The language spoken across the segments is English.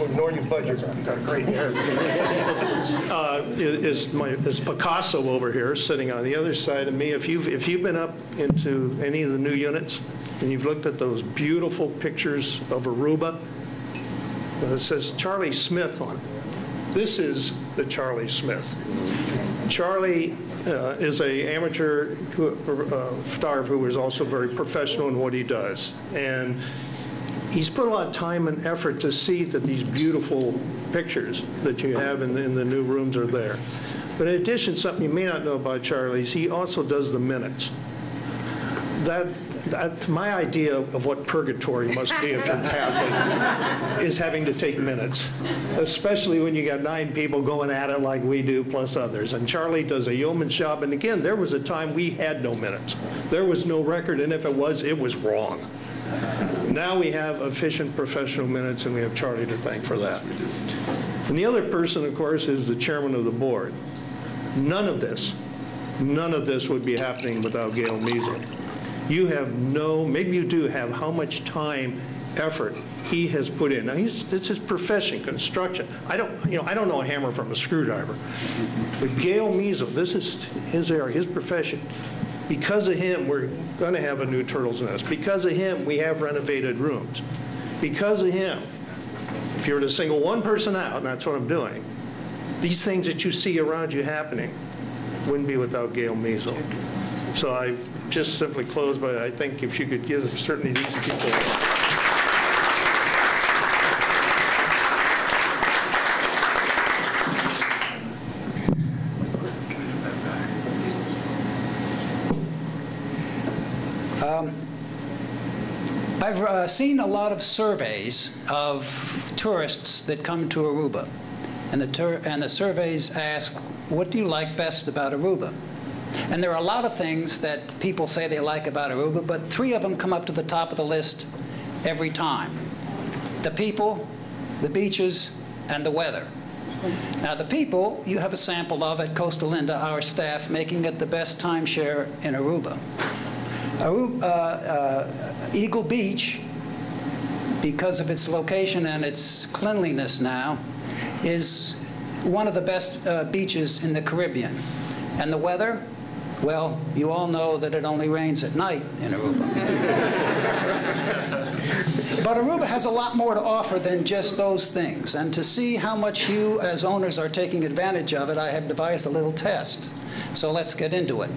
Nor your budget. You've got a great hair. Is Picasso over here sitting on the other side of me. If you've been up into any of the new units and you've looked at those beautiful pictures of Aruba, it says Charlie Smith on it. This is the Charlie Smith. Charlie is an amateur photographer who is also very professional in what he does. And he's put a lot of time and effort to see that these beautiful pictures that you have in the new rooms are there. But in addition, something you may not know about Charlie is he also does the minutes. That's my idea of what purgatory must be if you're Catholic, is having to take minutes, especially when you got 9 people going at it like we do, plus others. And Charlie does a yeoman's job. And again, there was a time we had no minutes. There was no record, and if it was wrong. Now we have efficient professional minutes, and we have Charlie to thank for that. And the other person, of course, is the chairman of the board. None of this would be happening without Gail Measle. You have maybe you do have how much time, effort he has put in. Now it's his profession, construction. I don't know a hammer from a screwdriver. But Gail Measle, this is his area, his profession. Because of him, we're going to have a new Turtle's Nest. Because of him, we have renovated rooms. Because of him, if you were to single one person out, and that's what I'm doing, these things that you see around you happening wouldn't be without Gail Measle. So I just simply close by, I think if you could give certainly these people. I've seen a lot of surveys of tourists that come to Aruba, and the surveys ask, what do you like best about Aruba? And there are a lot of things that people say they like about Aruba, but 3 of them come up to the top of the list every time. The people, the beaches, and the weather. Now the people, you have a sample of at Costa Linda, our staff, making it the best timeshare in Aruba. Eagle Beach, because of its location and its cleanliness now, is one of the best beaches in the Caribbean. And the weather, well, you all know that it only rains at night in Aruba. But Aruba has a lot more to offer than just those things. And to see how much you, as owners, are taking advantage of it, I have devised a little test. So let's get into it.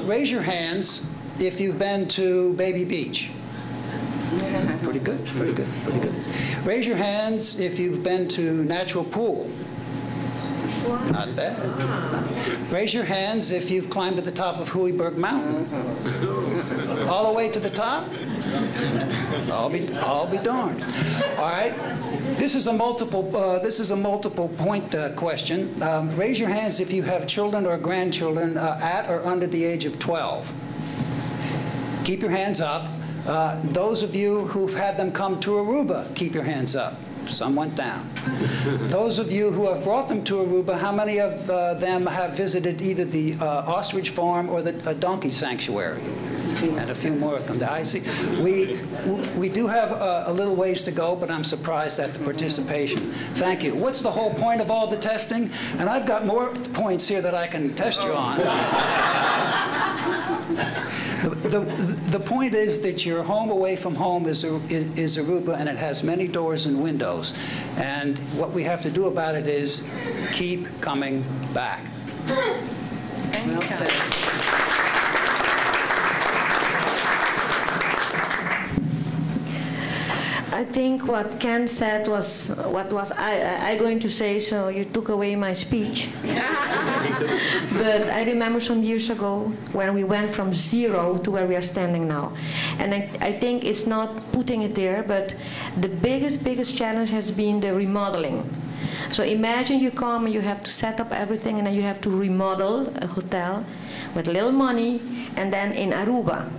Raise your hands if you've been to Baby Beach. Pretty good, pretty good, pretty good. Raise your hands if you've been to Natural Pool. Not bad. Raise your hands if you've climbed to the top of Hooeyberg Mountain. All the way to the top? I'll be darned. All right. This is a multiple point question. Raise your hands if you have children or grandchildren at or under the age of 12. Keep your hands up. Those of you who've had them come to Aruba, keep your hands up. Some went down. Those of you who have brought them to Aruba, how many of them have visited either the ostrich farm or the donkey sanctuary? And a few more have come down. I see. We do have a little ways to go, but I'm surprised at the participation. Thank you. What's the whole point of all the testing? And I've got more points here that I can test you on. The point is that your home away from home is Aruba, and it has many doors and windows. And what we have to do about it is keep coming back. Well said. I think what Ken said was what was I going to say, so you took away my speech. But I remember some years ago when we went from 0 to where we are standing now. And I think it's not putting it there, but the biggest challenge has been the remodeling. So imagine you come and you have to set up everything, and then you have to remodel a hotel with little money, and then in Aruba.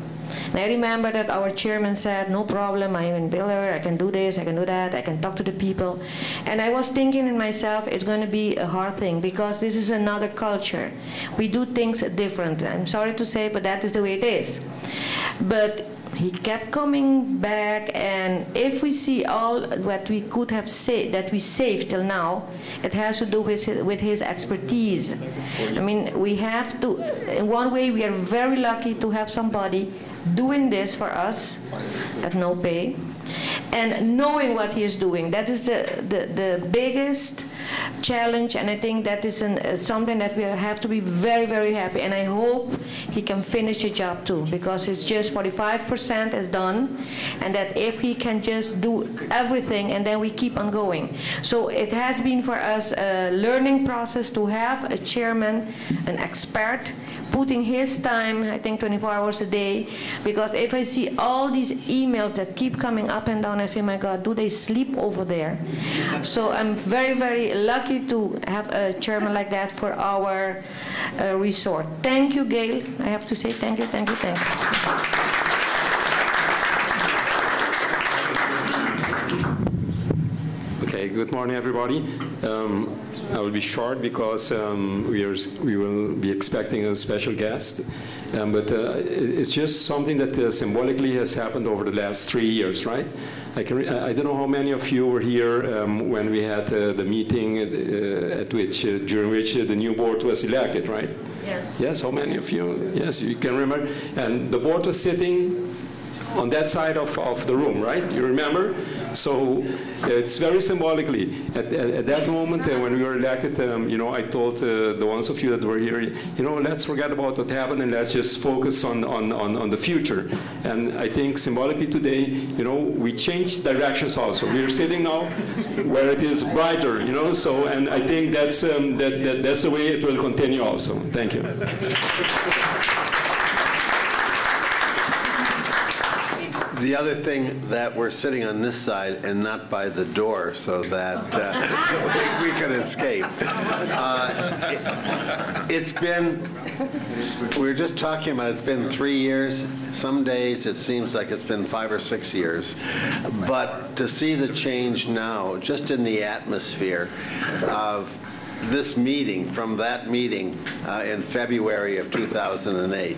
And I remember that our chairman said, no problem, I'm in Biller, I can do this, I can do that, I can talk to the people. And I was thinking in myself, it's going to be a hard thing, because this is another culture. We do things different. I'm sorry to say, but that is the way it is. But he kept coming back, and if we see all what we could have saved, that we saved till now, it has to do with his expertise. I mean, we have to, in one way, we are very lucky to have somebody doing this for us at no pay, and knowing what he is doing. That is the biggest challenge, and I think that is something that we have to be very, very happy. And I hope he can finish the job too, because it's just 45% is done, and that if he can just do everything, and then we keep on going. So it has been for us a learning process to have a chairman, an expert, putting his time, I think 24 hours a day, because if I see all these emails that keep coming up and down, I say, my God, do they sleep over there? So I'm very, very lucky to have a chairman like that for our resort. Thank you, Gail. I have to say thank you, thank you, thank you. Okay, good morning, everybody. I will be short because we will be expecting a special guest. But it's just something that symbolically has happened over the last 3 years, right? I don't know how many of you were here when we had the meeting during which the new board was elected, right? Yes. Yes, how many of you? Yes, you can remember. And the board was sitting on that side of the room, right? You remember? So it's very symbolically. At that moment, when we were elected, I told the ones of you that were here, let's forget about what happened and let's just focus on the future. And I think symbolically today, we changed directions also. We're sitting now where it is brighter, so, and I think that's the way it will continue also. Thank you. The other thing that we're sitting on this side and not by the door so that we could escape. It's been, we were just talking about, it's been 3 years. Some days it seems like it's been 5 or 6 years. But to see the change now, just in the atmosphere of this meeting, from that meeting in February of 2008,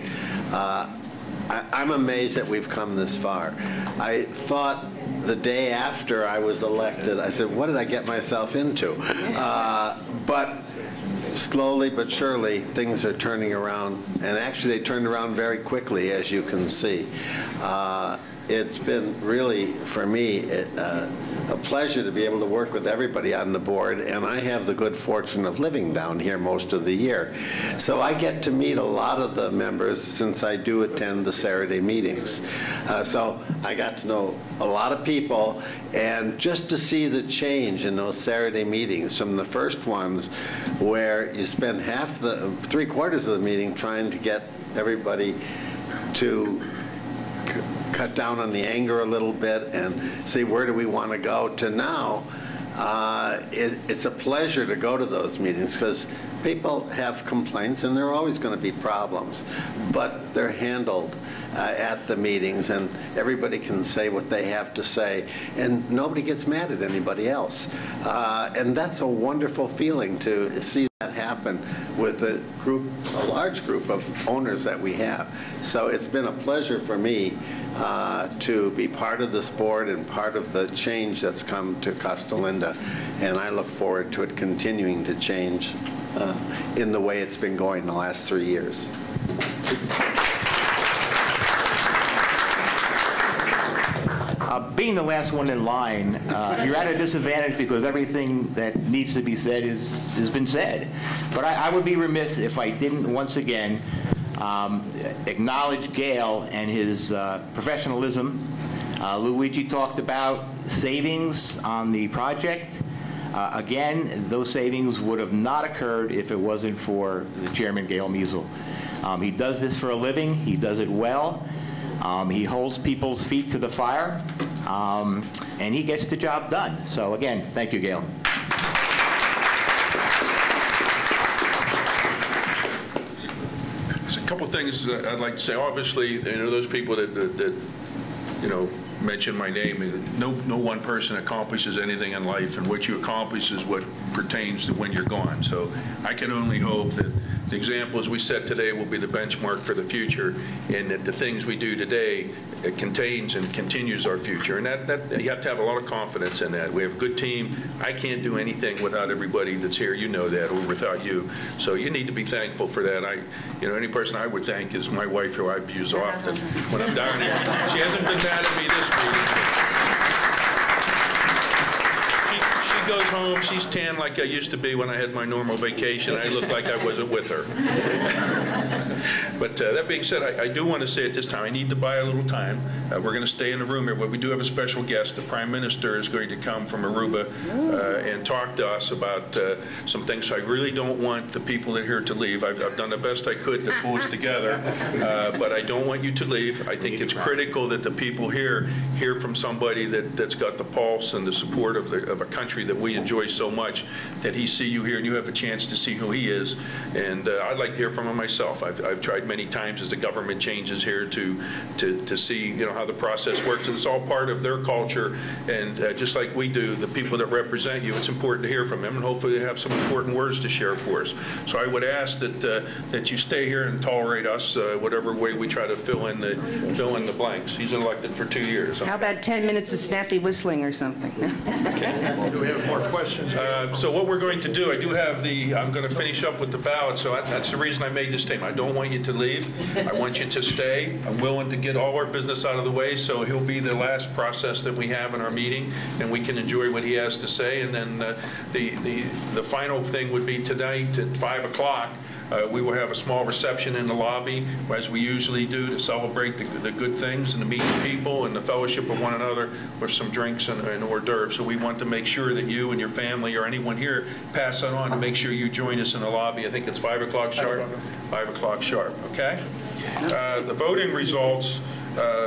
I'm amazed that we've come this far. I thought the day after I was elected, I said, what did I get myself into? But slowly but surely, things are turning around. And actually, they turned around very quickly, as you can see. It's been really, for me, a pleasure to be able to work with everybody on the board, and I have the good fortune of living down here most of the year. So I get to meet a lot of the members since I do attend the Saturday meetings. So I got to know a lot of people, and just to see the change in those Saturday meetings, from the first ones where you spend three-quarters of the meeting trying to get everybody to cut down on the anger a little bit and see where do we want to go, to now it's a pleasure to go to those meetings, because people have complaints and there are always going to be problems, but they're handled at the meetings, and everybody can say what they have to say, and nobody gets mad at anybody else. And that's a wonderful feeling to see that happen with a large group of owners that we have. So it's been a pleasure for me to be part of this board and part of the change that's come to Costa Linda, and I look forward to it continuing to change in the way it's been going the last 3 years. Being the last one in line, you're at a disadvantage because everything that needs to be said has been said. But I would be remiss if I didn't once again acknowledge Gail and his professionalism. Luigi talked about savings on the project. Again, those savings would have not occurred if it wasn't for the chairman, Gail Measle. He does this for a living. He does it well. He holds people's feet to the fire, and he gets the job done. So again, thank you, Gail. There's a couple of things that I'd like to say. Obviously, those people that mention my name, no one person accomplishes anything in life, and what you accomplish is what pertains to when you're gone. So I can only hope that the examples we set today will be the benchmark for the future, and that the things we do today, it contains and continues our future. And that you have to have a lot of confidence in that. We have a good team. I can't do anything without everybody that's here. You know that, or without you. So you need to be thankful for that. Any person I would thank is my wife, who I abuse often when I'm down here. She hasn't been mad at me this meeting. She goes home, she's tan like I used to be when I had my normal vacation. I look like I wasn't with her. But that being said, I do want to say at this time, I need to buy a little time. We're going to stay in the room here, but we do have a special guest. The Prime Minister is going to come from Aruba and talk to us about some things. So I really don't want the people that are here to leave. I've done the best I could to pull us together, but I don't want you to leave. I think it's critical that the people here hear from somebody that's got the pulse and the support of a country that we enjoy so much, that he see you here and you have a chance to see who he is. And I'd like to hear from him myself. I've tried many times as the government changes here to see how the process works, and it's all part of their culture. And just like we do, the people that represent you, it's important to hear from them, and hopefully they have some important words to share for us. So I would ask that you stay here and tolerate us whatever way we try to fill in the blanks. He's elected for 2 years. How about 10 minutes of snappy whistling or something? Do we have more questions? So what we're going to do, I'm going to finish up with the ballot, so that's the reason I made this statement. I don't want you to leave. I want you to stay. I'm willing to get all our business out of the way, so he'll be the last process that we have in our meeting, and we can enjoy what he has to say. And then the final thing would be tonight at 5 o'clock. We will have a small reception in the lobby, as we usually do, to celebrate the good things and to meet the people and the fellowship of one another, with some drinks and hors d'oeuvres. So we want to make sure that you and your family or anyone here pass that on to make sure you join us in the lobby. I think it's 5 o'clock sharp. 5 o'clock sharp, okay? The voting results,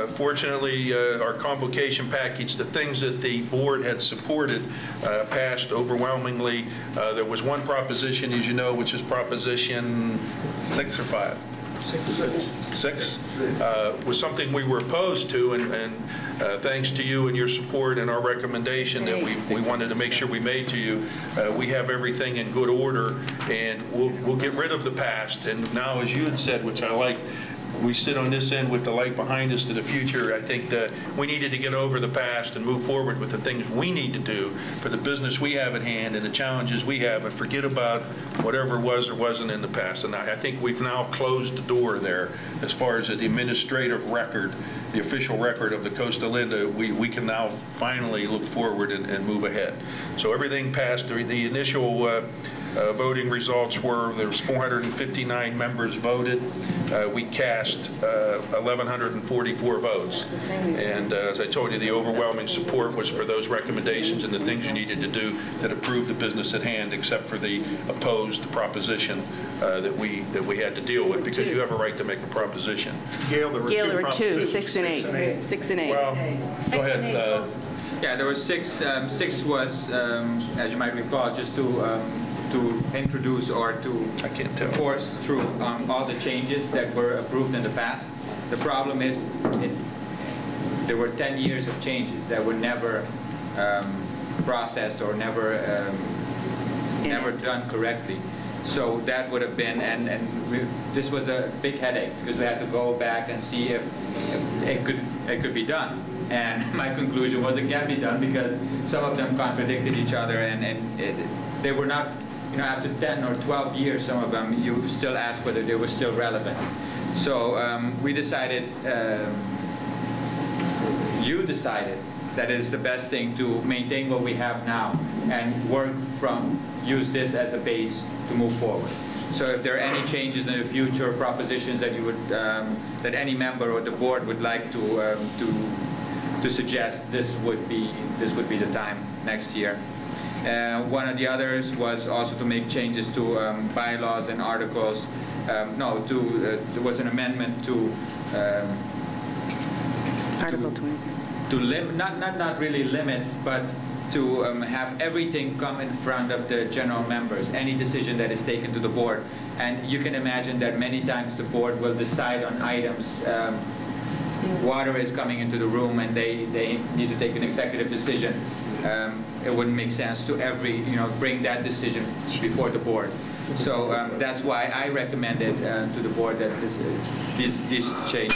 fortunately, our convocation package, the things that the board had supported, passed overwhelmingly. There was one proposition, as you know, which is Proposition 6 or 5? 6 was something we were opposed to, and thanks to you and your support and our recommendation that we wanted to make sure we made to you, we have everything in good order, and we'll get rid of the past. And now, as you had said, which I like, we sit on this end with the light behind us to the future. I think that we needed to get over the past and move forward with the things we need to do for the business we have at hand and the challenges we have, and forget about whatever was or wasn't in the past. And I think we've now closed the door there as far as the administrative record, the official record of the Costa Linda. We can now finally look forward and move ahead. So everything passed. The initial voting results were there was 459 members voted. We cast 1,144 votes. And as I told you, the overwhelming support was for those recommendations and the things you needed to do that approved the business at hand, except for the opposed proposition that we had to deal with, because you have a right to make a proposition. Gail, there were two, 6 and 8. 6 and 8. Well, go ahead. Yeah, there were 6. 6 was, as you might recall, just to introduce or to force through all the changes that were approved in the past. The problem is there were 10 years of changes that were never processed or never done correctly. So that would have been, this was a big headache, because we had to go back and see if it could be done. And my conclusion was it can't be done, because some of them contradicted each other, and they were not, after 10 or 12 years, some of them, you still ask whether they were still relevant. So we decided, you decided that it is the best thing to maintain what we have now and use this as a base to move forward. So if there are any changes in the future, propositions that you would, that any member or the board would like to suggest, this would be the time next year. One of the others was also to make changes to bylaws and articles. There was an amendment to Article 20. To not really limit, but to have everything come in front of the general members, any decision that is taken to the board. And you can imagine that many times the board will decide on items. Water is coming into the room and they need to take an executive decision. It wouldn't make sense to bring that decision before the board. So that's why I recommended to the board that this change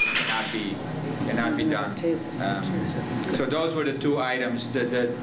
cannot be done. So those were the two items. The